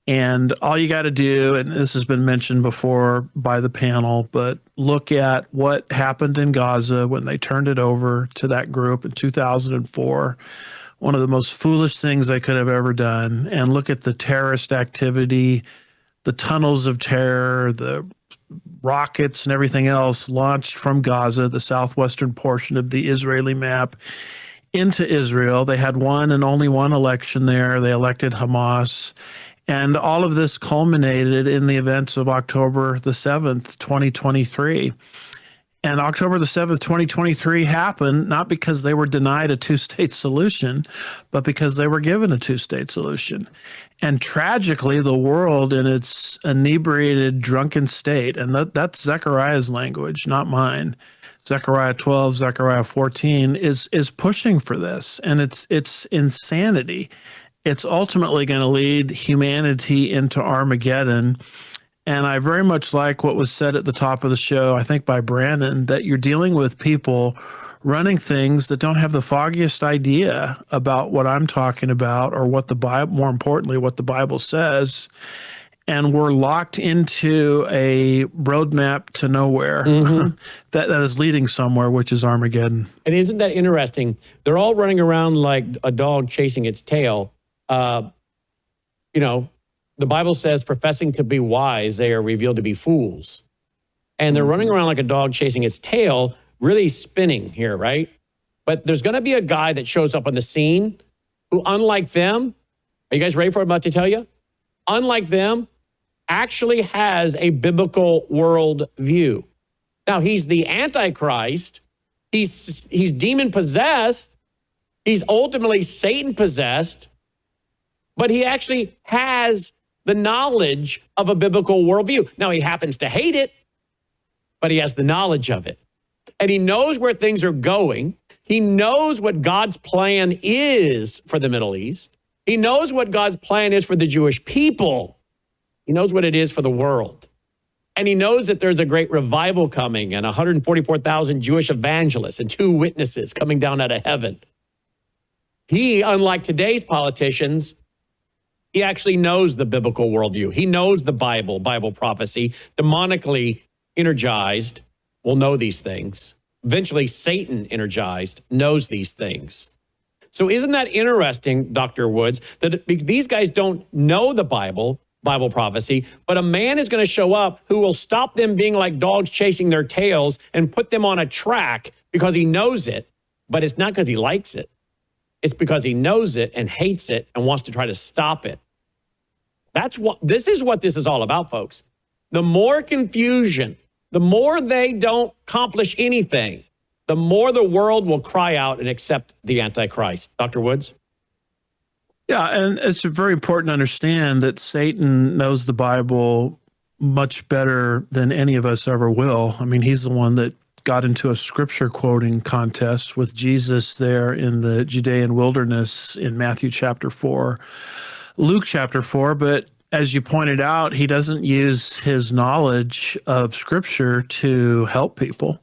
And all you got to do, and this has been mentioned before by the panel, but look at what happened in Gaza when they turned it over to that group in 2004. One of the most foolish things they could have ever done. And look at the terrorist activity, the tunnels of terror, the rockets and everything else launched from Gaza, the southwestern portion of the Israeli map, into Israel. They had one and only one election there. They elected Hamas. And all of this culminated in the events of October the 7th, 2023. And October the 7th, 2023 happened not because they were denied a two-state solution, but because they were given a two-state solution. And tragically, the world in its inebriated, drunken state, and that's Zechariah's language, not mine. Zechariah 12, Zechariah 14 is pushing for this, and it's insanity. It's ultimately going to lead humanity into Armageddon. And I very much like what was said at the top of the show, I think by Brannon, that you're dealing with people running things that don't have the foggiest idea about what I'm talking about or what the Bible, more importantly, what the Bible says. And we're locked into a roadmap to nowhere that is leading somewhere, which is Armageddon. And isn't that interesting? They're all running around like a dog chasing its tail. The Bible says, professing to be wise, they are revealed to be fools. And they're running around like a dog chasing its tail, really spinning here, right? But there's going to be a guy that shows up on the scene who, unlike them, are you guys ready for what I'm about to tell you? Unlike them, actually has a biblical world view. Now, he's the Antichrist. He's demon-possessed. He's ultimately Satan-possessed. But he actually has the knowledge of a biblical worldview. Now, he happens to hate it, but he has the knowledge of it. And he knows where things are going. He knows what God's plan is for the Middle East. He knows what God's plan is for the Jewish people. He knows what it is for the world. And he knows that there's a great revival coming and 144,000 Jewish evangelists and 2 witnesses coming down out of heaven. He, unlike today's politicians, he actually knows the biblical worldview. He knows the Bible prophecy. Demonically energized will know these things. Eventually, Satan energized knows these things. So isn't that interesting, Dr. Woods, that these guys don't know the Bible prophecy, but a man is going to show up who will stop them being like dogs chasing their tails and put them on a track because he knows it, but it's not because he likes it. It's because he knows it and hates it and wants to try to stop it. This is what this is all about, folks. The more confusion, the more they don't accomplish anything, the more the world will cry out and accept the Antichrist. Dr. Woods? Yeah, and it's very important to understand that Satan knows the Bible much better than any of us ever will. I mean, he's the one that got into a scripture quoting contest with Jesus there in the Judean wilderness in Matthew chapter 4, Luke chapter 4. But as you pointed out, he doesn't use his knowledge of scripture to help people.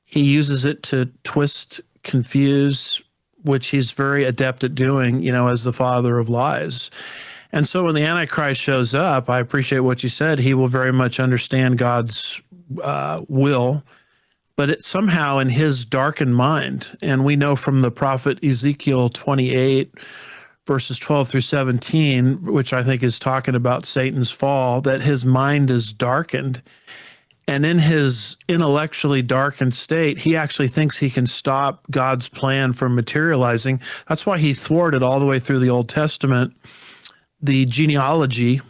He uses it to twist, confuse, which he's very adept at doing, as the father of lies. And so when the Antichrist shows up, I appreciate what you said. He will very much understand God's will, but it's somehow in his darkened mind. And we know from the prophet Ezekiel 28, verses 12 through 17, which I think is talking about Satan's fall, that his mind is darkened. And in his intellectually darkened state, he actually thinks he can stop God's plan from materializing. That's why he thwarted all the way through the Old Testament the genealogy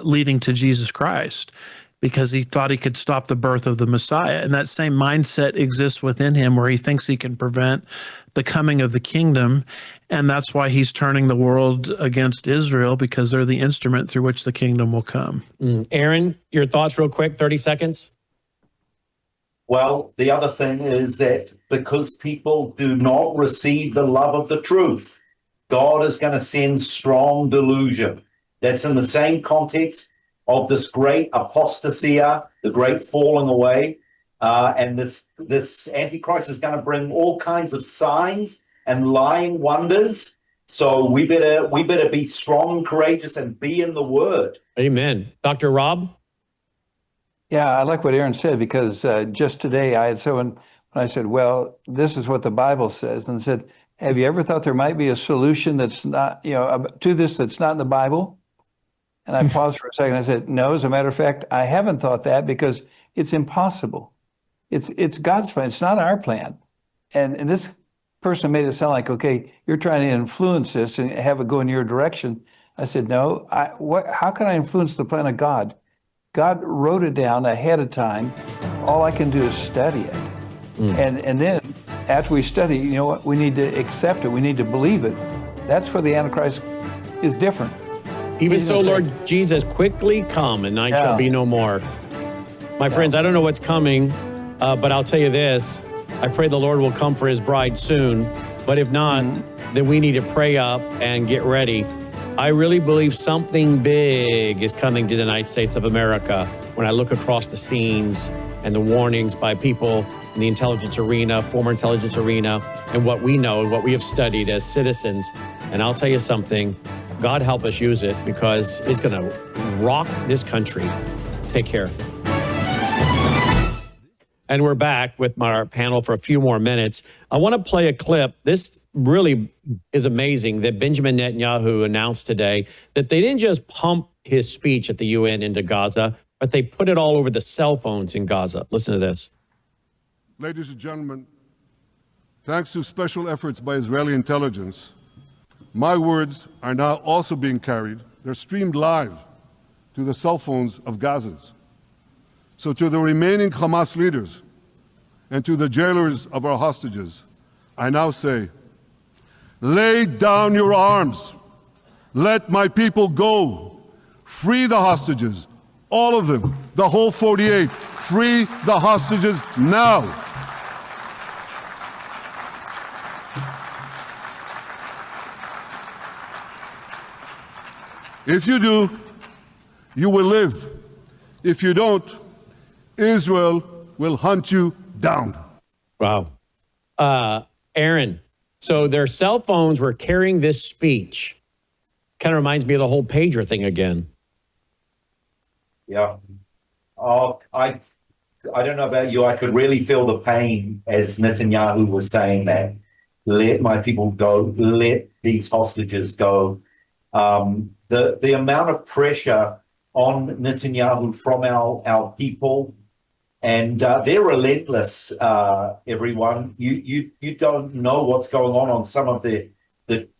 leading to Jesus Christ, because he thought he could stop the birth of the Messiah. And that same mindset exists within him, where he thinks he can prevent the coming of the kingdom. And that's why he's turning the world against Israel, because they're the instrument through which the kingdom will come. Aaron, your thoughts real quick, 30 seconds. Well, the other thing is that because people do not receive the love of the truth, God is going to send strong delusion. That's in the same context of this great apostasia, the great falling away. And this Antichrist is going to bring all kinds of signs and lying wonders. So we better be strong and courageous and be in the Word. Amen. Dr. Rob? Yeah, I like what Aaron said, because just today I had someone, when I said, well, this is what the Bible says, and said, have you ever thought there might be a solution that's not, to this that's not in the Bible? And I paused for a second. I said, no, as a matter of fact, I haven't thought that, because it's impossible. It's God's plan. It's not our plan. And this person made it sound like, okay, you're trying to influence this and have it go in your direction. I said, no, how can I influence the plan of God? God wrote it down ahead of time. All I can do is study it. And then after we study, you know what? We need to accept it. We need to believe it. That's where the Antichrist is different. Even so, Lord Jesus, quickly come, and night shall be no more. My friends, I don't know what's coming, but I'll tell you this. I pray the Lord will come for his bride soon. But if not, then we need to pray up and get ready. I really believe something big is coming to the United States of America when I look across the scenes and the warnings by people in the intelligence arena, former intelligence arena, and what we know and what we have studied as citizens. And I'll tell you something, God help us use it, because it's going to rock this country. Take care. And we're back with our panel for a few more minutes. I want to play a clip. This really is amazing that Benjamin Netanyahu announced today that they didn't just pump his speech at the UN into Gaza, but they put it all over the cell phones in Gaza. Listen to this. Ladies and gentlemen, thanks to special efforts by Israeli intelligence, my words are now also being carried. They're streamed live to the cell phones of Gazans. So to the remaining Hamas leaders and to the jailers of our hostages, I now say, lay down your arms. Let my people go. Free the hostages, all of them, the whole 48. Free the hostages now. If you do, you will live. If you don't, Israel will hunt you down. Wow. Aaron, so their cell phones were carrying this speech. Kind of reminds me of the whole pager thing again. Yeah. Oh, I don't know about you. I could really feel the pain as Netanyahu was saying that. Let my people go. Let these hostages go. The amount of pressure on Netanyahu from our people, and they're relentless. Everyone, you don't know what's going on some of the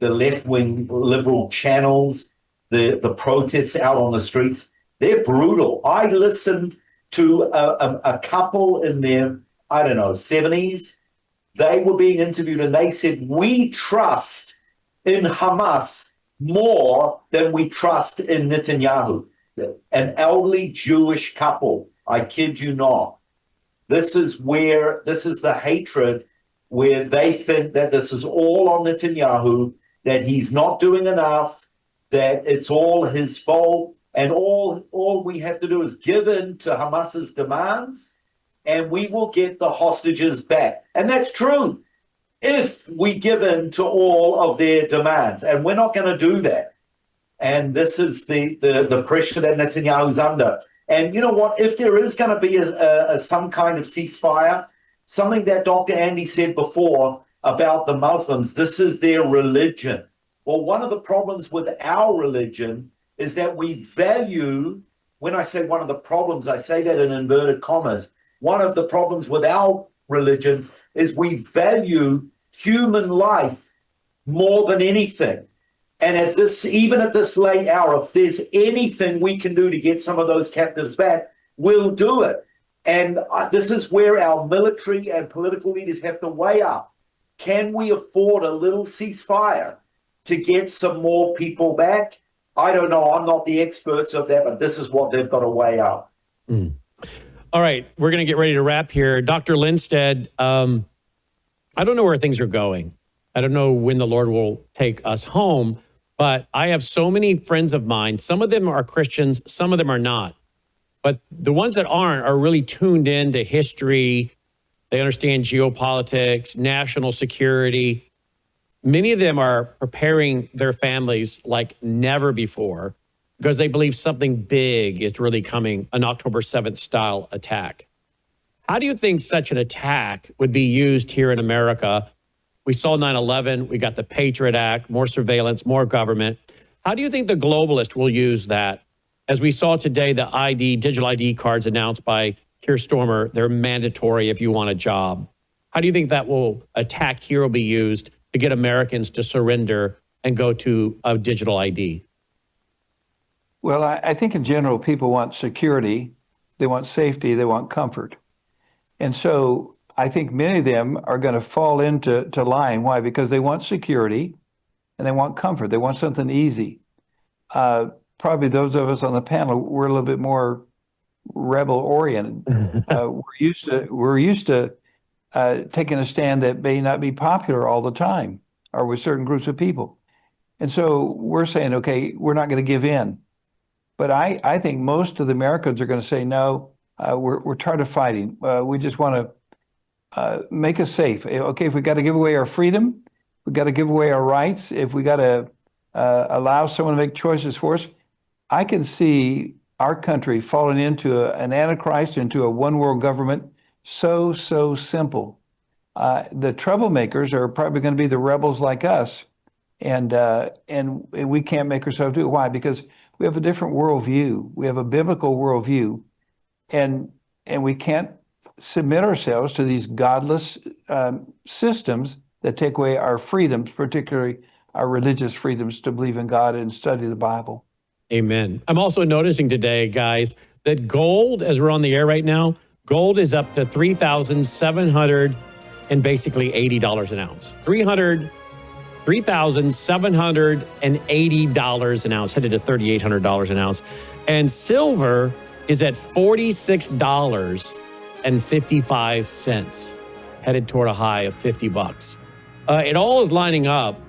left-wing liberal channels, the protests out on the streets. They're brutal. I listened to a couple in their, 70s. They were being interviewed and they said, we trust in Hamas more than we trust in Netanyahu. An elderly Jewish couple, I kid you not. This is the hatred where they think that this is all on Netanyahu, that he's not doing enough, that it's all his fault, and all we have to do is give in to Hamas's demands, and we will get the hostages back. And that's true if we give in to all of their demands, and we're not going to do that. And this is the pressure that Netanyahu's under. And you know what? If there is going to be some kind of ceasefire, something that Dr. Andy said before about the Muslims, this is their religion. Well, one of the problems with our religion is that we value, when I say one of the problems, I say that in inverted commas, one of the problems with our religion is we value human life more than anything. And even at this late hour, if there's anything we can do to get some of those captives back, we'll do it. And this is where our military and political leaders have to weigh up. Can we afford a little ceasefire to get some more people back? I don't know. I'm not the experts of that, but this is what they've got to weigh up. Mm. All right. We're going to get ready to wrap here. Dr. Lindstedt, I don't know where things are going. I don't know when the Lord will take us home, but I have so many friends of mine. Some of them are Christians, some of them are not. But the ones that aren't are really tuned into history. They understand geopolitics, national security. Many of them are preparing their families like never before because they believe something big is really coming, an October 7th style attack. How do you think such an attack would be used here in America? We saw 9/11, we got the Patriot Act, more surveillance, more government. How do you think the globalists will use that? As we saw today, the digital ID cards announced by Keir Starmer, they're mandatory if you want a job. How do you think that attack here will be used to get Americans to surrender and go to a digital ID? Well, I think in general, people want security, they want safety, they want comfort. And so I think many of them are going to fall into line. Why? Because they want security and they want comfort. They want something easy. Probably those of us on the panel, we're a little bit more rebel oriented. We're used to taking a stand that may not be popular all the time or with certain groups of people. And so we're saying, okay, we're not going to give in. But I think most of the Americans are going to say, no, we're tired of fighting. We just want to make us safe. Okay, if we got to give away our freedom, we got to give away our rights. If we got to allow someone to make choices for us, I can see our country falling into an antichrist, into a one world government. So simple. The troublemakers are probably going to be the rebels like us, and we can't make ourselves do it. Why? Because we have a different worldview. We have a biblical worldview, and we can't submit ourselves to these godless systems that take away our freedoms, particularly our religious freedoms to believe in God and study the Bible. Amen. I'm also noticing today, guys, that gold, as we're on the air right now, gold is up to $3,700 and basically $80 an ounce. $3,780 an ounce, headed to $3,800 an ounce. And silver is at $46.55, headed toward a high of $50. It all is lining up.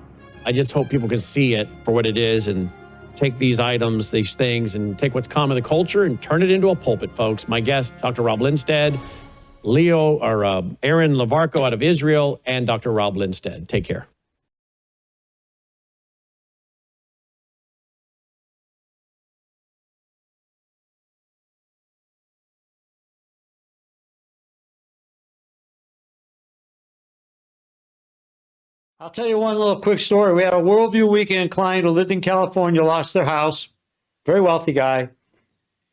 I just hope people can see it for what it is and take these items, these things, and take what's common in the culture and turn it into a pulpit, folks. My guest, Dr. Rob Lindstedt, Aaron Lavarco out of Israel, and Dr. Rob Lindstedt. Take care. I'll tell you one little quick story. We had a Worldview Weekend client who lived in California, lost their house. Very wealthy guy.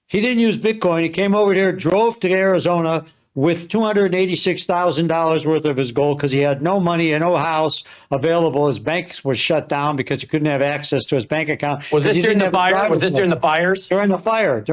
He didn't use Bitcoin. He came over here, drove to Arizona with $286,000 worth of his gold because he had no money and no house available. His bank was shut down because he couldn't have access to his bank account. Was this during the fire? Was this during the fires? During the fire.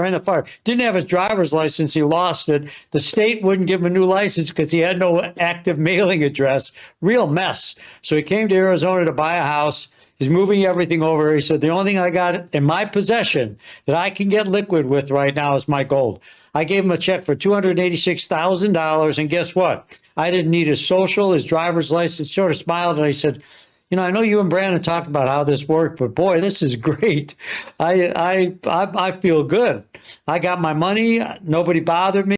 Didn't have his driver's license. He lost it. The state wouldn't give him a new license because he had no active mailing address. Real mess. So he came to Arizona to buy a house. He's moving everything over. He said, the only thing I got in my possession that I can get liquid with right now is my gold. I gave him a check for $286,000. And guess what? I didn't need his social, his driver's license. Sort of smiled, and I said, you know, I know you and Brannon talked about how this worked, but boy, this is great. I feel good. I got my money. Nobody bothered me.